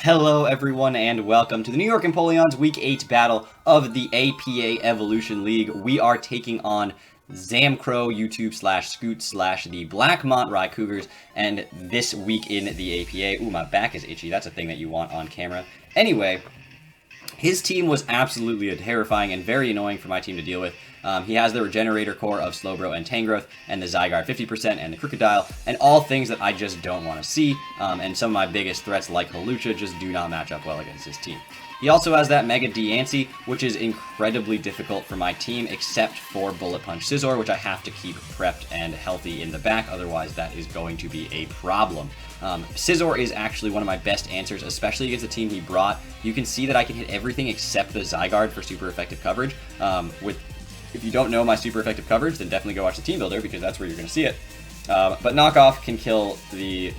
Hello everyone and welcome to the New York Empoleon's Week 8 battle of the APA Evolution League. We are taking on Zamcrow, YouTube /Scoot / the Blackmont Raikougars, and this week in the APA. Ooh, my back is itchy. That's a thing that you want on camera. Anyway, his team was absolutely terrifying and very annoying for my team to deal with. He has the Regenerator Core of Slowbro and Tangrowth, and the Zygarde 50%, and the Crocodile, and all things that I just don't want to see, and some of my biggest threats like Hawlucha just do not match up well against his team. He also has that Mega Diancie, which is incredibly difficult for my team, except for Bullet Punch Scizor, which I have to keep prepped and healthy in the back, otherwise that is going to be a problem. Scizor is actually one of my best answers, especially against the team he brought. You can see that I can hit everything except the Zygarde for super effective coverage. If you don't know my super effective coverage, then definitely go watch the team builder, because that's where you're going to see it. But Knockoff can kill the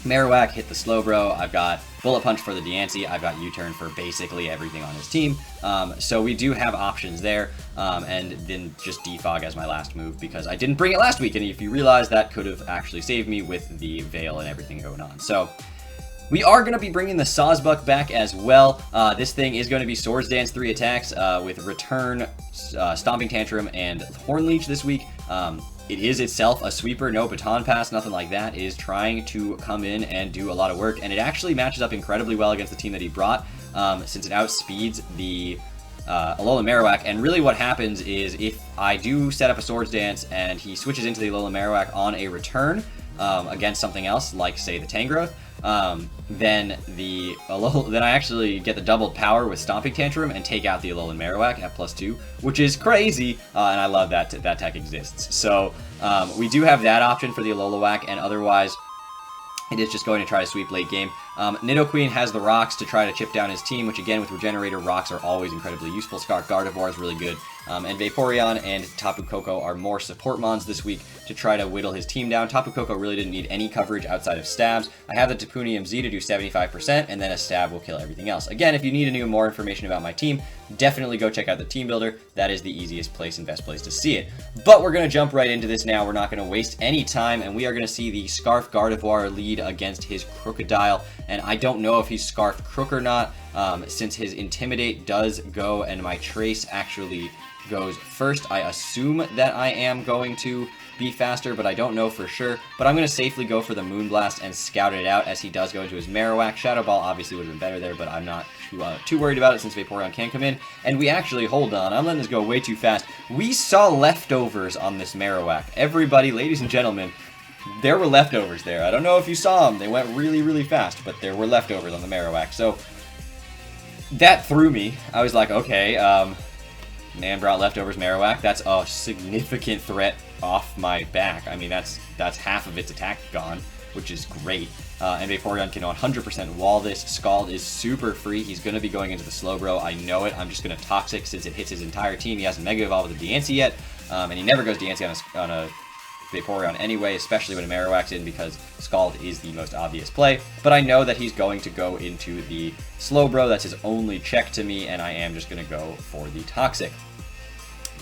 Marowak, hit the Slowbro. I've got Bullet Punch for the Diancie. I've got U-Turn for basically everything on his team. So we do have options there. And then just Defog as my last move, because I didn't bring it last week. And if you realize, that could have actually saved me with the Veil and everything going on. So we are going to be bringing the Sawsbuck back as well. This thing is going to be Swords Dance 3 attacks with Return, Stomping Tantrum, and Horn Leech this week. It is itself a sweeper, no baton pass, nothing like that. It is trying to come in and do a lot of work, and it actually matches up incredibly well against the team that he brought, since it outspeeds the Alolan Marowak. And really what happens is, if I do set up a Swords Dance and he switches into the Alolan Marowak on a return against something else, like say the Tangrowth, then I actually get the doubled power with Stomping Tantrum and take out the Alolan Marowak at +2, which is crazy, and I love that that tech exists. So we do have that option for the Alolan, and otherwise it is just going to try to sweep late game. Nidoqueen has the rocks to try to chip down his team, which again with Regenerator, rocks are always incredibly useful. Scarf Gardevoir is really good. And Vaporeon and Tapu Koko are more support mons this week to try to whittle his team down. Tapu Koko really didn't need any coverage outside of stabs. I have the Tapunium Z to do 75%, and then a stab will kill everything else. Again, if you need more information about my team, definitely go check out the team builder. That is the easiest place and best place to see it. But we're going to jump right into this now. We're not going to waste any time, and we are going to see the Scarf Gardevoir lead against his Crocodile. And I don't know if he's Scarf Crook or not, since his Intimidate does go and my Trace actually goes first. I assume that I am going to be faster, but I don't know for sure. But I'm going to safely go for the Moonblast and scout it out, as he does go into his Marowak. Shadow Ball obviously would have been better there, but I'm not too worried about it, since Vaporeon can come in. And we actually, hold on, I'm letting this go way too fast. We saw leftovers on this Marowak. Everybody, ladies and gentlemen, there were leftovers there. I don't know if you saw them. They went really, really fast, but there were leftovers on the Marowak. So that threw me. I was like, okay, man brought leftovers Marowak. That's a significant threat off my back. I mean, that's half of its attack gone, which is great. And Vaporeon can 100% wall this. Scald is super free. He's going to be going into the Slowbro. I know it. I'm just going to Toxic, since it hits his entire team. He hasn't Mega Evolved with the Diancie yet, and he never goes Diancie on a Vaporeon anyway, especially when a Marowak's in, because Scald is the most obvious play. But I know that he's going to go into the Slowbro. That's his only check to me, and I am just going to go for the Toxic.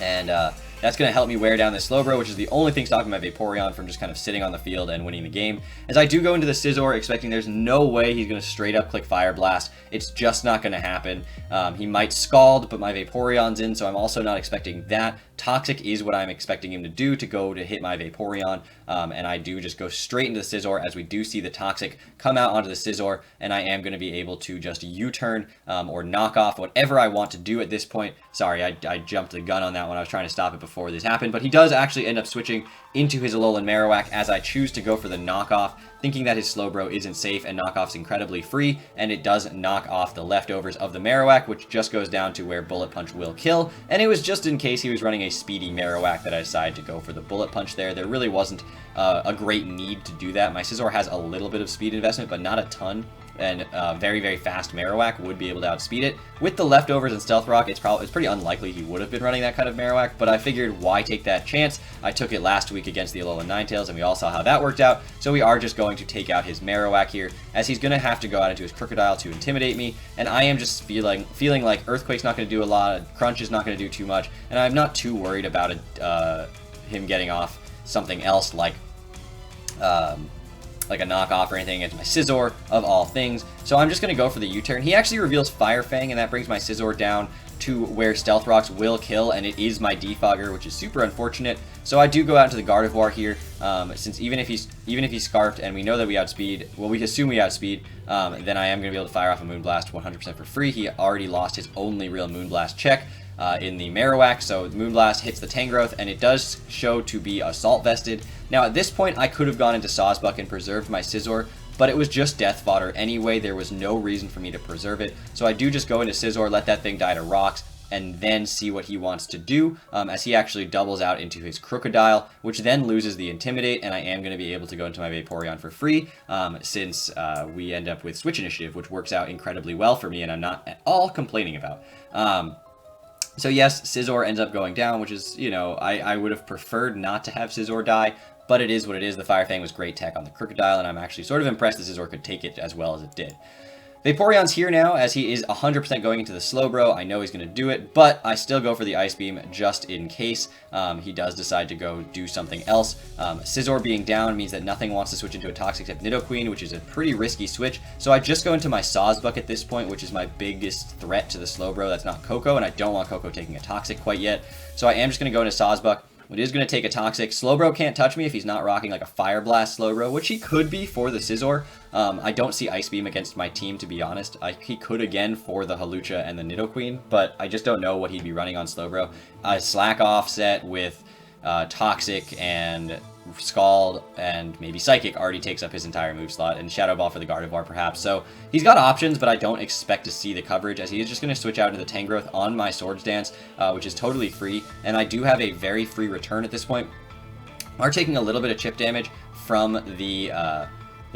And that's going to help me wear down this Slowbro, which is the only thing stopping my Vaporeon from just kind of sitting on the field and winning the game. As I do go into the Scizor, expecting there's no way he's going to straight up click Fire Blast. It's just not going to happen. He might Scald, but my Vaporeon's in, so I'm also not expecting that. Toxic is what I'm expecting him to do, to go to hit my Vaporeon, and I do just go straight into the Scizor, as we do see the Toxic come out onto the Scizor, and I am going to be able to just U-turn or knock off whatever I want to do at this point. Sorry, I jumped the gun on that one. I was trying to stop it before this happened, but he does actually end up switching into his Alolan Marowak, as I choose to go for the knockoff, thinking that his Slowbro isn't safe, and knockoff's incredibly free, and it does knock off the leftovers of the Marowak, which just goes down to where Bullet Punch will kill. And it was just in case he was running a speedy Marowak that I decided to go for the Bullet Punch there. There really wasn't a great need to do that. My Scizor has a little bit of speed investment, but not a ton. And very, very fast Marowak would be able to outspeed it. With the leftovers and Stealth Rock, it's pretty unlikely he would have been running that kind of Marowak, but I figured, why take that chance? I took it last week against the Alolan Ninetales, and we all saw how that worked out, so we are just going to take out his Marowak here, as he's going to have to go out into his Crocodile to intimidate me, and I am just feeling like Earthquake's not going to do a lot, Crunch is not going to do too much, and I'm not too worried about him getting off something else like like a knockoff or anything against my Scizor of all things. So I'm just going to go for the U-turn. He actually reveals Fire Fang, and that brings my Scizor down to where Stealth Rocks will kill, and it is my Defogger, which is super unfortunate. So I do go out into the Gardevoir here, since even if he's Scarfed, and we know that we outspeed, well, we assume we outspeed, then I am going to be able to fire off a Moonblast 100% for free. He already lost his only real Moonblast check in the Marowak, so Moonblast hits the Tangrowth, and it does show to be Assault Vested. Now at this point, I could have gone into Sawsbuck and preserved my Scizor, but it was just death fodder anyway. There was no reason for me to preserve it, so I do just go into Scizor, let that thing die to rocks, and then see what he wants to do, as he actually doubles out into his Crocodile, which then loses the Intimidate, and I am going to be able to go into my Vaporeon for free, since we end up with Switch Initiative, which works out incredibly well for me, and I'm not at all complaining about. So yes, Scizor ends up going down, which is, you know, I would have preferred not to have Scizor die, but it is what it is. The Fire Fang was great tech on the Crocodile, and I'm actually sort of impressed that Scizor could take it as well as it did. Vaporeon's here now, as he is 100% going into the Slowbro. I know he's going to do it, but I still go for the Ice Beam just in case he does decide to go do something else. Scizor being down means that nothing wants to switch into a Toxic except Nidoqueen, which is a pretty risky switch. So I just go into my Sawsbuck at this point, which is my biggest threat to the Slowbro. That's not Koko, and I don't want Koko taking a Toxic quite yet. So I am just going to go into Sawsbuck. It is going to take a Toxic. Slowbro can't touch me if he's not rocking like a Fire Blast Slowbro, which he could be for the Scizor. I don't see Ice Beam against my team, to be honest. He could again for the Hawlucha and the Nidoqueen, but I just don't know what he'd be running on Slowbro. Slack Offset with Toxic and Scald and maybe Psychic already takes up his entire move slot, and Shadow Ball for the Gardevoir perhaps. So he's got options, but I don't expect to see the coverage, as he is just going to switch out into the Tangrowth on my Swords Dance, which is totally free, and I do have a very free return at this point. Are taking a little bit of chip damage from the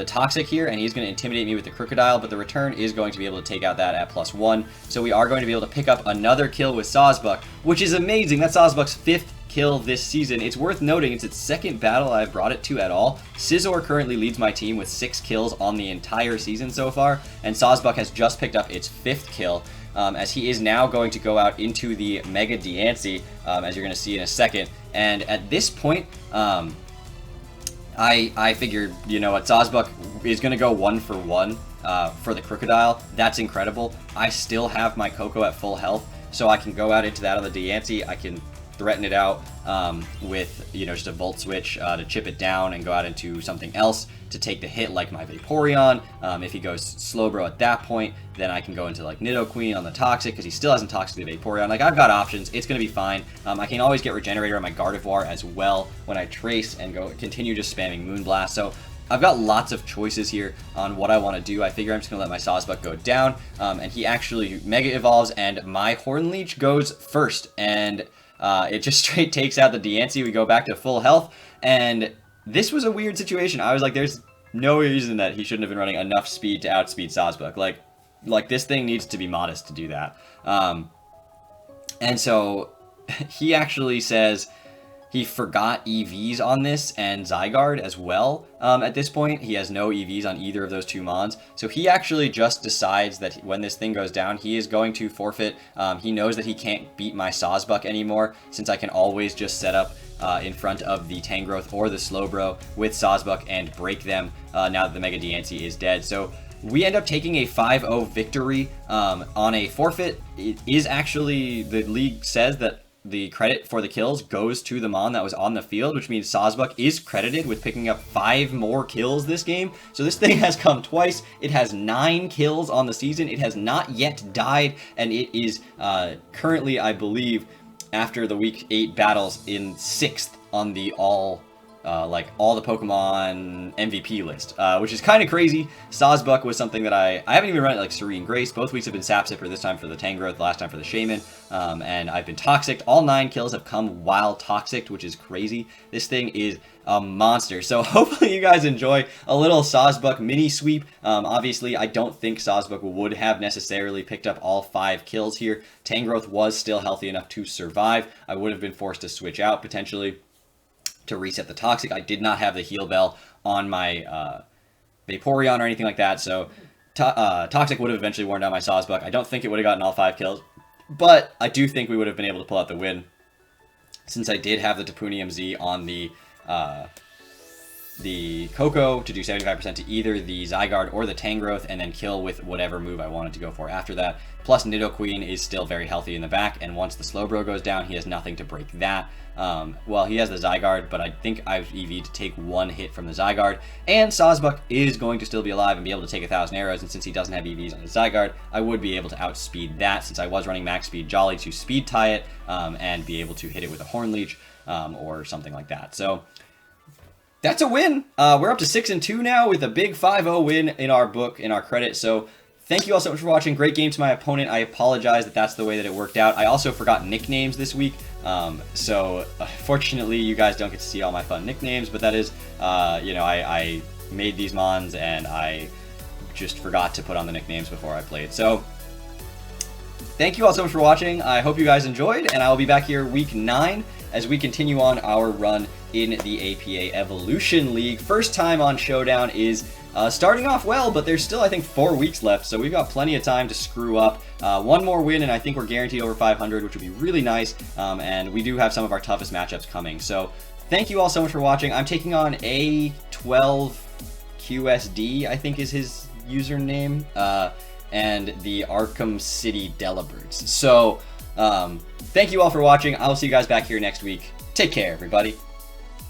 Toxic here, and he's going to intimidate me with the Crocodile, but the return is going to be able to take out that at +1, so we are going to be able to pick up another kill with Sawsbuck, which is amazing. That's Sawsbuck's 5th kill this season. It's worth noting it's its 2nd battle I've brought it to at all. Scizor currently leads my team with 6 kills on the entire season so far, and Sawsbuck has just picked up its 5th kill, as he is now going to go out into the Mega Diancie, as you're going to see in a second. And at this point, I figured, you know what, Sawsbuck is going to go 1 for 1 for the Crocodile. That's incredible. I still have my Koko at full health, so I can go out into that on the Diancie. I can threaten it out with, you know, just a Volt Switch to chip it down and go out into something else to take the hit, like my Vaporeon. If he goes Slowbro at that point, then I can go into like Nidoqueen on the Toxic, because he still hasn't Toxic the Vaporeon. Like, I've got options. It's going to be fine. I can always get Regenerator on my Gardevoir as well when I trace and go continue just spamming Moonblast. So I've got lots of choices here on what I want to do. I figure I'm just going to let my Sawsbuck go down, and he actually Mega Evolves, and my Hornleech goes first, and it just straight takes out the Diancie. We go back to full health, and this was a weird situation. I was like, there's no reason that he shouldn't have been running enough speed to outspeed Sawsbuck. Like this thing needs to be modest to do that. And so he actually says he forgot EVs on this and Zygarde as well. At this point, he has no EVs on either of those 2 mons. So he actually just decides that when this thing goes down, he is going to forfeit. He knows that he can't beat my Sawsbuck anymore, since I can always just set up in front of the Tangrowth or the Slowbro with Sawsbuck and break them now that the Mega Diancie is dead. So we end up taking a 5-0 victory on a forfeit. It is actually, the league says that the credit for the kills goes to the Mon that was on the field, which means Sawsbuck is credited with picking up 5 more kills this game. So this thing has come twice. It has 9 kills on the season. It has not yet died, and it is currently, I believe, after the Week 8 battles, in 6th on the all the Pokemon MVP list, which is kind of crazy. Sawsbuck was something that I haven't even run it like Serene Grace. Both weeks have been Sap Sipper, this time for the Tangrowth, last time for the Shaman, and I've been Toxic. All 9 kills have come while Toxic, which is crazy. This thing is a monster. So hopefully you guys enjoy a little Sawsbuck mini sweep. Obviously, I don't think Sawsbuck would have necessarily picked up all 5 kills here. Tangrowth was still healthy enough to survive. I would have been forced to switch out potentially to reset the Toxic. I did not have the Heal Bell on my Vaporeon or anything like that, so Toxic would have eventually worn down my Sawsbuck. I don't think it would have gotten all 5 kills, but I do think we would have been able to pull out the win, since I did have the Tapunium Z on the the Coco to do 75% to either the Zygarde or the Tangrowth, and then kill with whatever move I wanted to go for after that. Plus, Nidoqueen is still very healthy in the back, and once the Slowbro goes down, he has nothing to break that. Well, he has the Zygarde, but I think I've EV'd to take one hit from the Zygarde, and Sawsbuck is going to still be alive and be able to take 1,000 arrows, and since he doesn't have EVs on his Zygarde, I would be able to outspeed that, since I was running max speed Jolly to speed tie it, and be able to hit it with a Horn Leech, or something like that. So that's a win. We're up to 6-2 now with a big 5-0 win in our book, in our credit. So thank you all so much for watching. Great game to my opponent. I apologize that that's the way that it worked out. I also forgot nicknames this week. So fortunately, you guys don't get to see all my fun nicknames, but that is, you know, I made these mons and I just forgot to put on the nicknames before I played. So thank you all so much for watching. I hope you guys enjoyed, and I will be back here week 9 as we continue on our run in the APA Evolution League. First time on Showdown is starting off well, but there's still, I think, 4 weeks left, so we've got plenty of time to screw up. One more win, and I think we're guaranteed over 500, which would be really nice, and we do have some of our toughest matchups coming. So thank you all so much for watching. I'm taking on A12QSD, I think is his username, and the Arkham City Delibirds. So thank you all for watching. I will see you guys back here next week. Take care, everybody.